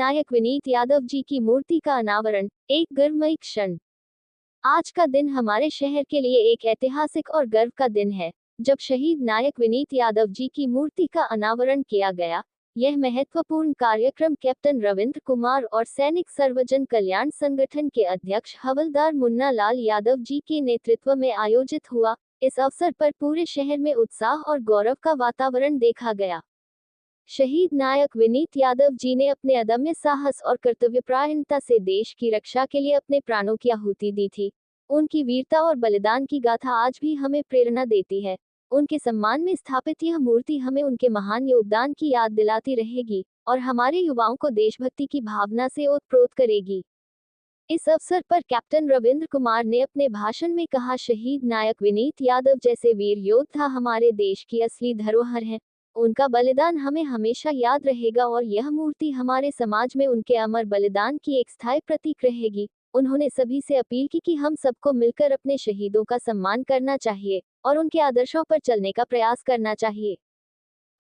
नायक विनीत यादव जी की मूर्ति का अनावरण, एक गर्वमयी क्षण। आज का दिन हमारे शहर के लिए एक ऐतिहासिक और गर्व का दिन है, जब शहीद नायक विनीत यादव जी की मूर्ति का अनावरण किया गया। यह महत्वपूर्ण कार्यक्रम कैप्टन रविंद्र कुमार और सैनिक सर्वजन कल्याण संगठन के अध्यक्ष हवलदार मुन्ना लाल यादव जी के नेतृत्व में आयोजित हुआ। इस अवसर पर पूरे शहर में उत्साह और गौरव का वातावरण देखा गया। शहीद नायक विनीत यादव जी ने अपने अदम्य साहस और कर्तव्यपरायणता से देश की रक्षा के लिए अपने प्राणों की आहुति दी थी। उनकी वीरता और बलिदान की गाथा आज भी हमें प्रेरणा देती है। उनके सम्मान में स्थापित यह मूर्ति हमें उनके महान योगदान की याद दिलाती रहेगी और हमारे युवाओं को देशभक्ति की भावना से ओतप्रोत करेगी। इस अवसर पर कैप्टन रविंद्र कुमार ने अपने भाषण में कहा, शहीद नायक विनीत यादव जैसे वीर योद्धा हमारे देश की असली धरोहर हैं। उनका बलिदान हमें हमेशा याद रहेगा और यह मूर्ति हमारे समाज में उनके अमर बलिदान की एक स्थायी प्रतीक रहेगी। उन्होंने सभी से अपील की कि हम सबको मिलकर अपने शहीदों का सम्मान करना चाहिए और उनके आदर्शों पर चलने का प्रयास करना चाहिए।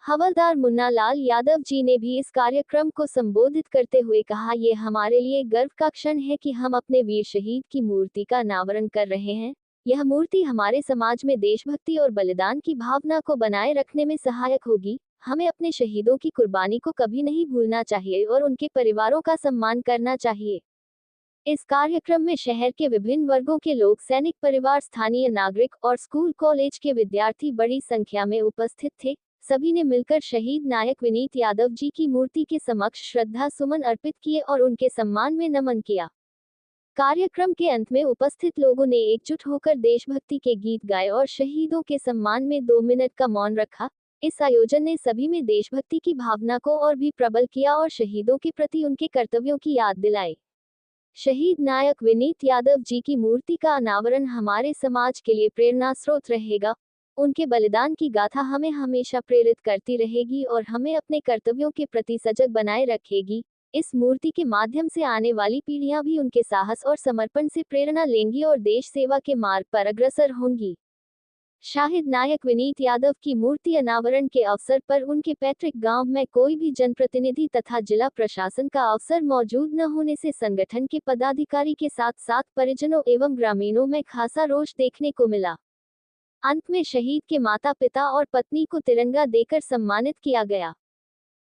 हवलदार मुन्ना लाल यादव जी ने भी इस कार्यक्रम को संबोधित करते हुए कहा, ये हमारे लिए गर्व का क्षण है कि हम अपने वीर शहीद की मूर्ति का अनावरण कर रहे हैं। यह मूर्ति हमारे समाज में देशभक्ति और बलिदान की भावना को बनाए रखने में सहायक होगी। हमें अपने शहीदों की कुर्बानी को कभी नहीं भूलना चाहिए और उनके परिवारों का सम्मान करना चाहिए। इस कार्यक्रम में शहर के विभिन्न वर्गों के लोग, सैनिक परिवार, स्थानीय नागरिक और स्कूल कॉलेज के विद्यार्थी बड़ी संख्या में उपस्थित थे। सभी ने मिलकर शहीद नायक विनीत यादव जी की मूर्ति के समक्ष श्रद्धा सुमन अर्पित किए और उनके सम्मान में नमन किया। कार्यक्रम के अंत में उपस्थित लोगों ने एकजुट होकर देशभक्ति के गीत गाए और शहीदों के सम्मान में 2 मिनट का मौन रखा। इस आयोजन ने सभी में देशभक्ति की भावना को और भी प्रबल किया और शहीदों के प्रति उनके कर्तव्यों की याद दिलाई। शहीद नायक विनीत यादव जी की मूर्ति का अनावरण हमारे समाज के लिए प्रेरणा स्रोत रहेगा। उनके बलिदान की गाथा हमें हमेशा प्रेरित करती रहेगी और हमें अपने कर्तव्यों के प्रति सजग बनाए रखेगी। इस मूर्ति के माध्यम से आने वाली पीढ़ियां भी उनके साहस और समर्पण से प्रेरणा लेंगी और देश सेवा के मार्ग पर अग्रसर होंगी। शहीद नायक विनीत यादव की मूर्ति अनावरण के अवसर पर उनके पैतृक गांव में कोई भी जनप्रतिनिधि तथा जिला प्रशासन का अवसर मौजूद न होने से संगठन के पदाधिकारी के साथ साथ परिजनों एवं ग्रामीणों में खासा रोष देखने को मिला। अंत में शहीद के माता पिता और पत्नी को तिरंगा देकर सम्मानित किया गया।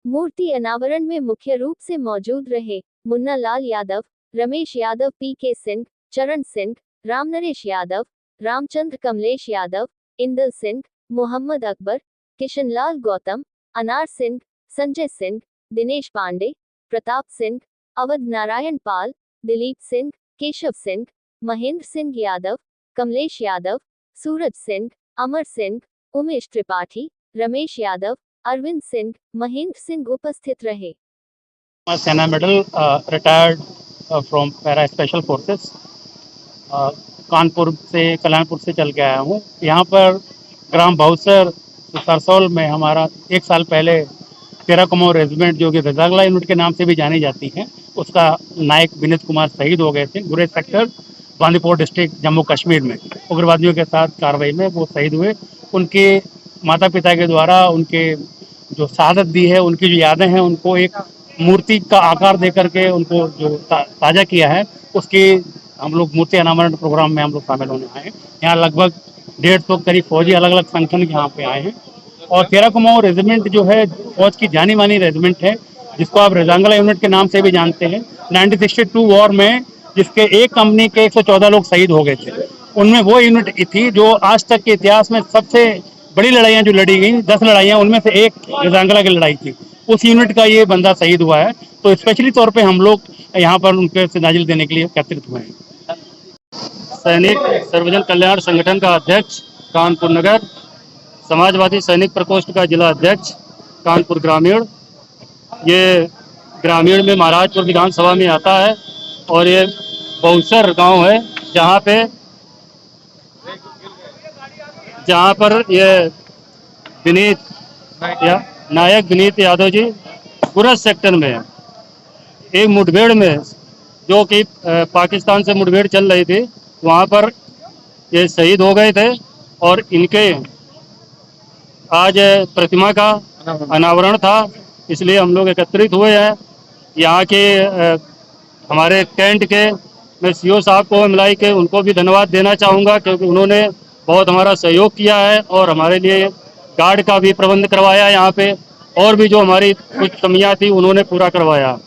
मूर्ति अनावरण में मुख्य रूप से मौजूद रहे मुन्ना लाल यादव, रमेश यादव, पीके सिंह, चरण सिंह, रामनरेश यादव, रामचंद्र, कमलेश यादव, इंदल सिंह, मोहम्मद अकबर, किशन लाल गौतम, अनार सिंह, संजय सिंह, दिनेश पांडे, प्रताप सिंह, अवध नारायण पाल, दिलीप सिंह, केशव सिंह, महेंद्र सिंह यादव, कमलेश यादव, सूरज सिंह, अमर सिंह, उमेश त्रिपाठी, रमेश यादव, अरविंद सिंह, महेंद्र सिंह उपस्थित रहे। सेना medal, retired from para special forces. Kanpur से, कल्याणपुर से चल के आया हूँ। यहाँ पर ग्राम बहुसर सरसौल में हमारा 1 साल पहले 13 कुमाऊं रेजिमेंट, जो कि रजागला यूनिट के नाम से भी जानी जाती है, उसका नायक विनीत कुमार शहीद हो गए थे। गुरेज सेक्टर, बांदीपोर डिस्ट्रिक्ट, जम्मू कश्मीर में उग्रवादियों के साथ कार्रवाई में वो शहीद हुए। उनके माता पिता के द्वारा उनके जो शहादत दी है, उनकी जो यादें हैं, उनको एक मूर्ति का आकार दे करके उनको जो ताज़ा किया है, उसकी हम लोग मूर्ति अनावरण प्रोग्राम में हम लोग शामिल होने आए हैं। यहाँ लगभग 150 करीब फौजी अलग अलग संगठन यहाँ पे आए हैं। और 13 कुमाऊं रेजिमेंट जो है फौज की जानी मानी रेजिमेंट है, जिसको आप रजांगला यूनिट के नाम से भी जानते हैं। 1962 वॉर में जिसके एक कंपनी के 114 लोग शहीद हो गए थे, उनमें वो यूनिट थी जो आज तक के इतिहास में सबसे बड़ी लड़ाइयाँ जो लड़ी गई, 10 लड़ाइयाँ, उनमें से एक रजांगला की लड़ाई थी। उस यूनिट का ये बंदा शहीद हुआ है, तो स्पेशली तौर पे हम लोग यहाँ पर उनके श्रद्धांजलि देने के लिए एकत्रित हुए हैं। सैनिक सर्वजन कल्याण संगठन का अध्यक्ष कानपुर नगर, समाजवादी सैनिक प्रकोष्ठ का जिला अध्यक्ष कानपुर ग्रामीण। ये ग्रामीण में महाराजपुर विधानसभा में आता है और ये बहुसर गांव है, जहाँ पर ये विनीत नायक विनीत यादव जी गुरज सेक्टर में एक मुठभेड़ में, जो कि पाकिस्तान से मुठभेड़ चल रही थी, वहाँ पर ये शहीद हो गए थे। और इनके आज प्रतिमा का अनावरण था, इसलिए हम लोग एकत्रित हुए हैं। यहाँ के हमारे कैंट के मैं सीओ साहब को मिलाई के उनको भी धन्यवाद देना चाहूँगा, क्योंकि उन्होंने बहुत हमारा सहयोग किया है और हमारे लिए गार्ड का भी प्रबंध करवाया यहाँ पे, और भी जो हमारी कुछ कमियाँ थी उन्होंने पूरा करवाया।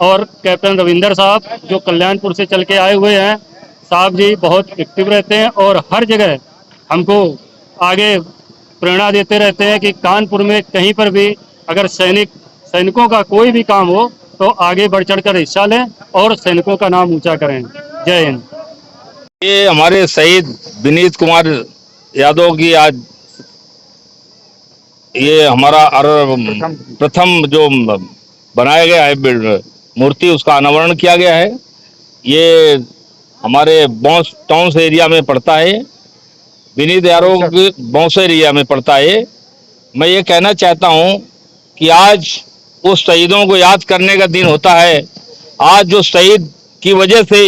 और कैप्टन रविंदर साहब जो कल्याणपुर से चल के आए हुए हैं, साहब जी बहुत एक्टिव रहते हैं और हर जगह हमको आगे प्रेरणा देते रहते हैं कि कानपुर में कहीं पर भी अगर सैनिकों का कोई भी काम हो तो आगे बढ़ चढ़ कर हिस्सा लें और सैनिकों का नाम ऊंचा करें। जय हिंद। ये हमारे शहीद विनीत कुमार यादव की आज ये हमारा प्रथम जो बनाया गया है मूर्ति, उसका अनावरण किया गया है। ये हमारे बौंस टाउन एरिया में पड़ता है, विनीत यादव बौंस एरिया में पड़ता है। मैं ये कहना चाहता हूँ कि आज उस शहीदों को याद करने का दिन होता है। आज जो शहीद की वजह से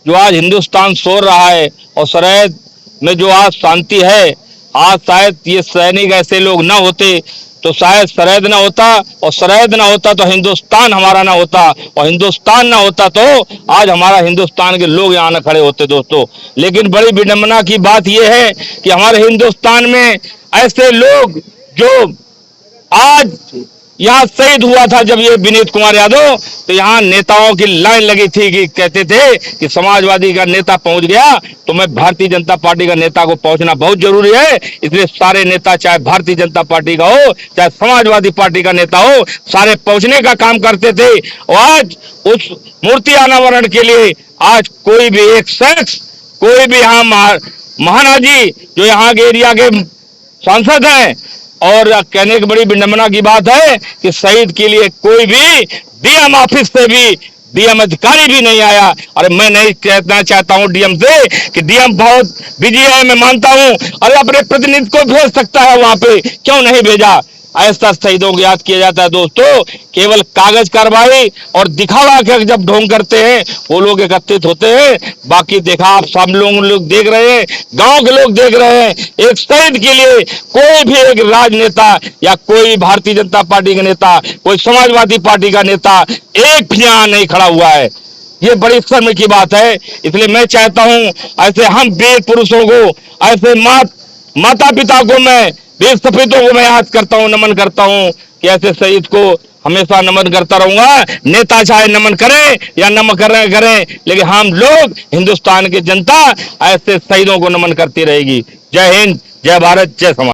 जो आज हिंदुस्तान सो रहा है और सरहद में जो आज शांति है, आज शायद ये सैनिक ऐसे लोग ना होते तो शायद सरहद ना होता, और सरहद ना होता तो हिंदुस्तान हमारा ना होता, और हिंदुस्तान ना होता तो आज हमारा हिंदुस्तान के लोग यहाँ ना खड़े होते दोस्तों। लेकिन बड़ी विडंबना की बात यह है कि हमारे हिंदुस्तान में ऐसे लोग जो आज यहाँ शहीद हुआ था, जब ये विनीत कुमार यादव, तो यहाँ नेताओं की लाइन लगी थी कि कहते थे कि समाजवादी का नेता पहुंच गया तो मैं भारतीय जनता पार्टी का नेता को पहुंचना बहुत जरूरी है। इसलिए सारे नेता, चाहे भारतीय जनता पार्टी का हो चाहे समाजवादी पार्टी का नेता हो, सारे पहुंचने का काम करते थे। और आज उस मूर्ति अनावरण के लिए आज कोई भी एक शख्स, कोई भी यहाँ महाराजी जो यहाँ के एरिया के सांसद हैं, और कहने की बड़ी विडंबना की बात है कि शहीद के लिए कोई भी डीएम ऑफिस से भी डीएम अधिकारी भी नहीं आया। अरे मैं नहीं कहना चाहता हूं डीएम से कि डीएम बहुत बिजी है, मैं मानता हूं, अरे अपने प्रतिनिधि को भेज सकता है वहां पे, क्यों नहीं भेजा? ऐसा शहीदों को याद किया जाता है दोस्तों। केवल कागज कार्रवाई और दिखावा के जब ढोंग करते हैं वो लोग एकत्रित होते हैं। बाकी देखा आप सब लोग देख रहे हैं, गांव के लोग देख रहे हैं, एक शहीद के लिए कोई भी एक राजनेता या कोई भारतीय जनता पार्टी का नेता, कोई समाजवादी पार्टी का नेता एक भी यहाँ नहीं खड़ा हुआ है। ये बड़ी शर्म की बात है। इसलिए मैं चाहता हूं ऐसे हम वीर पुरुषों को, ऐसे माता पिता को, मैं वीर सपूतों को मैं याद करता हूं, नमन करता हूं कि ऐसे शहीद को हमेशा नमन करता रहूंगा। नेता चाहे नमन करें या न करें, लेकिन हम लोग हिंदुस्तान की जनता ऐसे शहीदों को नमन करती रहेगी। जय हिंद, जय भारत, जय समाज।